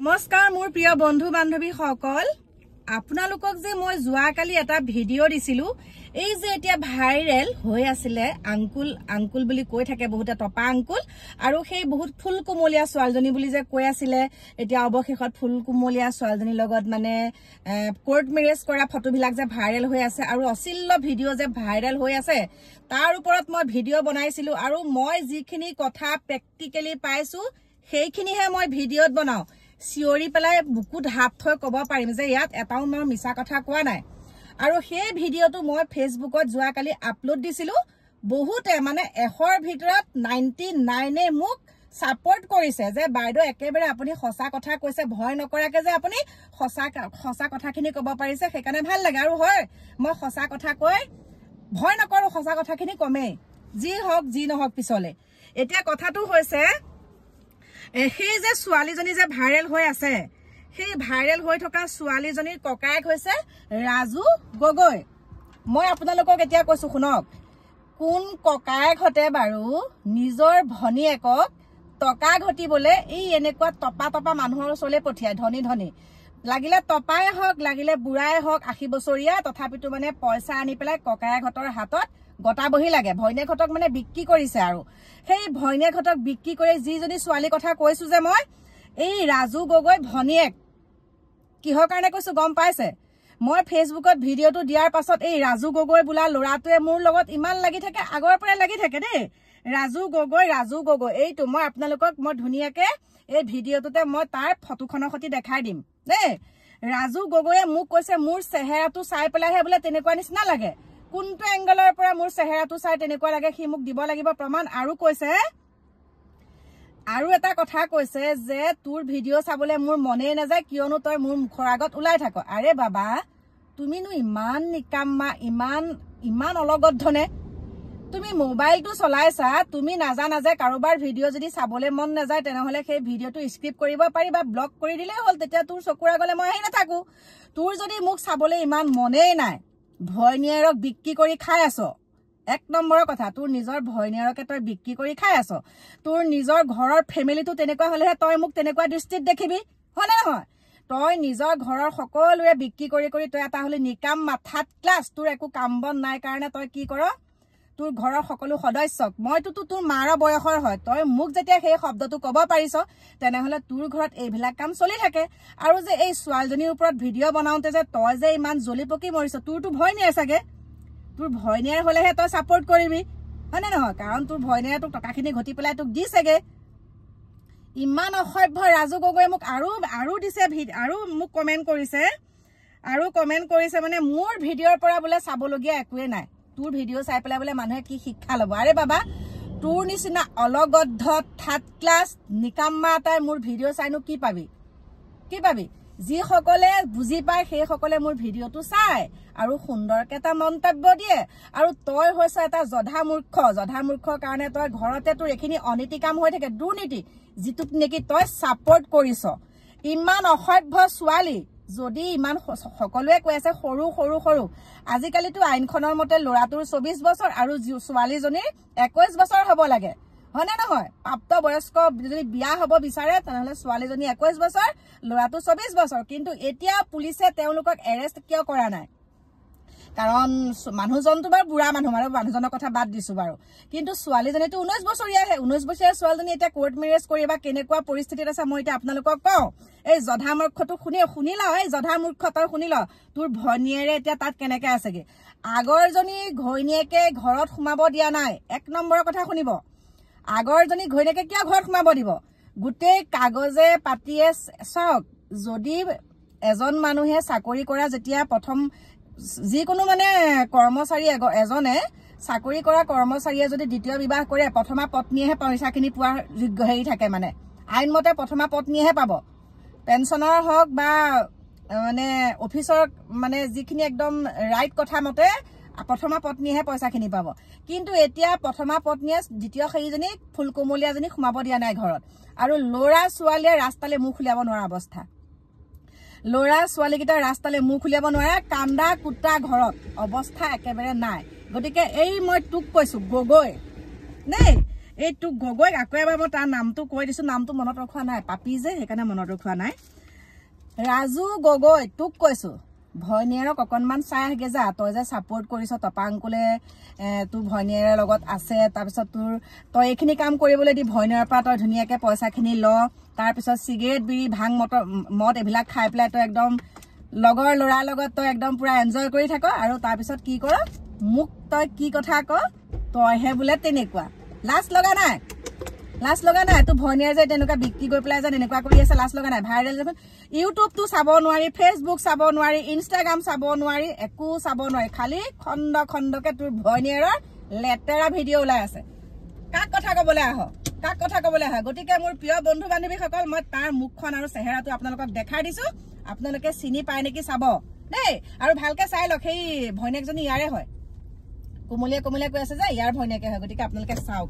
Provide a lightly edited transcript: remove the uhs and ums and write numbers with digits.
নমস্কাৰ মোৰ প্ৰিয় বন্ধু বান্ধৱী সকল আপোনালোকক যে মই যোৱা কালি এটা ভিডিও দিছিলো এই যে এতিয়া ভাইৰেল হৈ আছিল আঙ্কুল বুলি কৈ থাকে বহুতে টপা আঙ্কুল আৰু সেই বহুত ফুলকুমলীয়া ছোৱালজনী বুলি যে কৈ আছিল এতিয়া অৱশেষত ফুলকুমলীয়া ছোৱালজনীৰ লগত মানে কোৰ্ট মেৰেজ কৰা ফটোবিলাক যে ভাইৰেল হৈ আছে আৰু অশ্লীল ভিডিও যে ভাইৰেল হৈ আছে তাৰ ওপৰত মই ভিডিও বনাইছিলো আৰু মই যিখিনি কথা প্ৰেক্টিকেলি পাইছো সেইখিনিহে মই ভিডিওত বনাও সিয়ৰি পেলাই বুকুত হাত থৈ কব পাৰিম যে ইয়াত এটাও মই মিছা কথা কোৱা নাই আৰু সেই ভিডিওটো মই ফেসবুকত যোৱা কালি আপলোড দিছিলো বহুতে মানে 100ৰ ভিতৰত 99 এ মোক সাপোৰ্ট কৰিছে যে বাইদেউ একেবাৰে আপুনি সঁচা কথা কৈছে ভয় নকৰাকে যে আপুনি সঁচা কথাখিনি কব পাৰিছে সেইকাৰণে ভাল লাগে আৰু হয় মই সঁচা কথা কৈ ভয় নকৰো সঁচা কথাখিনি কমে যি হওক যি নহওক পিছলে এতিয়া কথাটো হৈছে সেই যে ছোৱালীজনী যে ভাইৰেল হৈ আছে সেই ভাইৰেল হৈ থকা ছোৱালীজনীৰ ককায়েক হৈছে ৰাজু গগৈ মই আপোনালোকক এতিয়া কৈছো শুনক কোন ককায়েক হতে বাৰু নিজৰ ভনীয়েকক টকা ঘটিবলে এই এনেকুৱা টপা মানুহৰ ওচৰলে পঠিয়ায় ধনী লাগিলে টপাই হওক লাগিলে বুঢ়াই হওক 80 বছৰীয়া তথাপিতো মানে পইচা আনি পেলাই ককায়েকহঁতৰ হাতত গটা বহি লাগে ভৈনেকহঁতক মানে বিক্ৰী কৰিছে আৰু সেই ভৈনেকহঁতক বিক্ৰী কৰি যিজনী ছোৱালী কথা কৈছো যে মই এই ৰাজু গগৈ ভনীয়েক কিহৰ কাৰণে কৈছো গম পাইছে মই ফেসবুকত ভিডিওটো দিয়াৰ পাছত এই ৰাজু গগৈ বুলা লৰাটোৱে মোৰ লগত ইমান লাগি থাকে আগৰ পৰাই লাগি থাকে দেই ৰাজু গগৈ এইটো মই আপোনালোকক মই ধুনিয়াকে এই ভিডিওটোতে মই তাৰ ফটোখনৰ সৈতে দেখাই দিম দেই ৰাজু গগৈয়ে মোক কৈছে মোৰ চেহেৰাটো চাই পেলাইহে বোলে তেনেকুৱা নিচিনা লাগে কোনটো এংগলৰ পৰা মোৰ চেহেৰাটো চাই তেনেকুৱা লাগে সি মোক দিব লাগিব প্ৰমাণ আৰু কৈছে আৰু এটা কথা কৈছে যে তোৰ ভিডিও চাবলে মোৰ মনে নাযায় কিয়নো তই মোৰ মুখৰ আগত ওলাই থাক আৰে বাবা তুমিনো ইমান নিকাম্মা ইমান অলগদ্ধনে তুমি মোবাইলটো চলাইছা তুমি নাজানা যে কাৰোবাৰ ভিডিও যদি চাবলে মন নাযায় তেনেহলে সেই ভিডিওটো স্ক্ৰিপ্ট কৰিব পাৰি বা ব্লক কৰি দিলে হ'ল তেতিয়া তোৰ চকুৰ আগলে মই আহি নাথাকো তোৰ যদি মোক চাবলে ইমান মনেই নাই ভয়নিয়াৰক বিক্ৰী কৰি খাই আছো এক নম্বৰৰ কথা তোৰ নিজৰ ভয়নিয়াৰকে তই বিক্ৰী কৰি খাই আছো তোৰ নিজৰ ঘৰৰ ফেমিলিটো তেনেকুৱা হলেহে তই মোক তেনেকুৱা দৃষ্টিত দেখিবি হনে নহয় তই নিজৰ ঘৰৰ সকলোৱে বিক্ৰী কৰি তই এটা হলে নিকাম মাথাত ক্লাছ তোৰ একো কাম বন নাই কাৰণে তই কি কৰ তোৰ ঘৰৰ সকলো সদস্যক মইতো তোৰ মাৰ বয়সৰ হয় তই মোক যেতিয়া সেই শব্দটো কব পাৰিছ তেনেহলে তোৰ ঘৰত এইবিলাক কাম চলি থাকে আৰু যে এই ছোৱালজনীৰ ওপৰত ভিডিও বনাওতে যে তই যে ইমান জলি পকি মৰিছ তোৰটো ভয় নিয়ে চাগে তোৰ ভয় নিয়াৰ হলেহে তই সাপোৰ্ট কৰিবি হয়নে নহয় কাৰণ তোৰ ভয় নিয়ে তোক টকাখিনি ঘটি পেলাই তোক দিছেগে ইমান অসভ্য ৰাজু গগৈ মোক আৰু দিছে আৰু মোক কমেন্ট কৰিছে মানে মোৰ ভিডিওৰ পৰা বোলে চাবলগীয়া একোৱে নাই তোৰ ভিডিও চাই পেলাই বোলে মানুহে কি শিক্ষা লব আৰে বাবা তোৰ নিচিনা অলগদ্ধ থাৰ্ড ক্লাছ নিকাম্মা তাই মোৰ ভিডিও চাইনো কি পাবি যি সকলে বুজি পায় সেই সকলে মোৰ ভিডিওটো চাই আৰু সুন্দৰকে এটা মন্তব্য দিয়ে আৰু তই হৈছে এটা জধা মূৰ্খৰ কাৰণে তই ঘৰতে তোৰ এখিনি অনীতি কাম হৈ থাকে দুৰ্নীতি যিটোক নেকি তই সাপোৰ্ট কৰিছ ইমান অসভ্য ছোৱালী যদি ইমান সকলোৱে কৈ আছে সৰু আজিকালিতো আইনখনৰ মতে লৰাটোৰ 24 বছৰ আৰু ছোৱালীজনীৰ 21 বছৰ হ'ব লাগে হনে নহয় প্ৰাপ্ত বয়স্ক যদি বিয়া হ'ব বিচাৰে তেনেহলে ছোৱালীজনী 21 বছৰ লৰাটো 24 বছৰ কিন্তু এতিয়া পুলিচে তেওঁলোকক এৰেষ্ট কিয় কৰা নাই কাৰণ মানুহজনটো বাৰু বুঢ়া মানুহ আৰু মানুহজনৰ কথা বাদ দিছো বাৰু কিন্তু ছোৱালীজনীটো 19 বছৰীয়াহে 19 বছৰীয়া ছোৱালীজনী এতিয়া কোৰ্ট মেৰেজ কৰিবা কেনেকুৱা পৰিস্থিতিত আছে মই এতিয়া আপোনালোকক কওঁ এই জধা মূৰ্খটো শুনিলা এই জধা মূৰ্খ তই শুনিলা তোৰ ভনীয়েৰে এতিয়া তাত কেনেকে আছেগে আগৰজনী ঘৈণীয়েকে ঘৰত সোমাব দিয়া নাই এক নম্বৰৰ কথা শুনিব আগৰজনী ঘৈণীয়েকে কিয় ঘৰত সোমাব দিব গোটেই কাগজে পাতিয়ে চাওক যদি এজন মানুহে চাকৰি কৰা যেতিয়া প্ৰথম যিকোনো মানে কৰ্মচাৰী এজনে চাকৰি কৰা কৰ্মচাৰীয়ে যদি দ্বিতীয় বিবাহ কৰে প্ৰথমা পত্নীয়েহে পইচাখিনি পোৱাৰ যোগ্য হেৰি থাকে মানে আইনমতে প্ৰথমা পত্নীয়েহে পাব পেঞ্চনৰ হওক বা মানে অফিচৰ মানে যিখিনি একদম ৰাইট কথা মতে প্ৰথমা পত্নীয়েহে পইচাখিনি পাব কিন্তু এতিয়া প্ৰথমা পত্নীয়ে দ্বিতীয় সেইজনী ফুলকুমলীয়াজনী সোমাব দিয়া নাই ঘৰত আৰু ল'ৰা ছোৱালীয়ে ৰাস্তালে মুখ উলিয়াব নোৱাৰা অৱস্থা লৰা ছোৱালীকেইটা ৰাস্তালে মুখ উলিয়াব নোৱাৰা কান্দা কুটা ঘৰত অৱস্থা একেবাৰে নাই গতিকে এই মই তোক কৈছো গগৈ নেই এইটো গগৈক আকৌ এবাৰ মই তাৰ নামটো কৈ দিছো, নামটো মনত ৰখোৱা নাই, পাপি যে সেইকাৰণে মনত ৰখোৱা নাই। ৰাজু গগৈ তোক কৈছো, ভনীয়েৰক অকণমান চাই আহগে যা। তই যে ছাপোৰ্ট কৰিছ, টপা আংকুলে তোৰ ভনীয়েৰৰ লগত আছে, তাৰপিছত তই এইখিনি কাম কৰিবলৈ দি ভনীয়েৰৰ পৰা তই ধুনীয়াকে পইচাখিনি ল। তাৰপিছত চিগাৰেট বিড়ি ভাং মদ এইবিলাক খাই পেলাই তই একদম লগৰ ল'ৰাৰ লগত তই একদম পুৰা এনজয় কৰি থাক, আৰু তাৰপিছত কি কৰ, মোক তই কি কথা ক, তইহে বোলে তেনেকুৱা। লাজ লগা নাই, লাজ লগা নাই? তোৰ ভনীয়ে যে তেনেকুৱা বিক্ৰী কৰি পেলাই যে এনেকুৱা কৰি আছে, লাজ লগা নাই? ভাইৰেল দেখোন, ইউটিউবটো চাব নোৱাৰি, ফেচবুক চাব নোৱাৰি, ইনষ্টাগ্ৰাম চাব নোৱাৰি, একো চাব নোৱাৰি, খালি খণ্ড খণ্ডকে তোৰ ভনীয়েৰৰ লেতেৰা ভিডিঅ' ওলাই আছে। কাক কথা কবলৈ আহ, কাক কথা কবলৈ আহ? গতিকে মোৰ প্ৰিয় বন্ধু বান্ধৱীসকল, মই তাৰ মুখখন আৰু চেহেৰাটো আপোনালোকক দেখাই দিছো, আপোনালোকে চিনি পায় নেকি চাব দেই, আৰু ভালকে চাই লওক। সেই ভনীয়েকজনী ইয়াৰে হয়, কোমলীয়া কোমলীয়া কৈ আছে যে ইয়াৰ ভনীয়েকে হয়, গতিকে আপোনালোকে চাওক।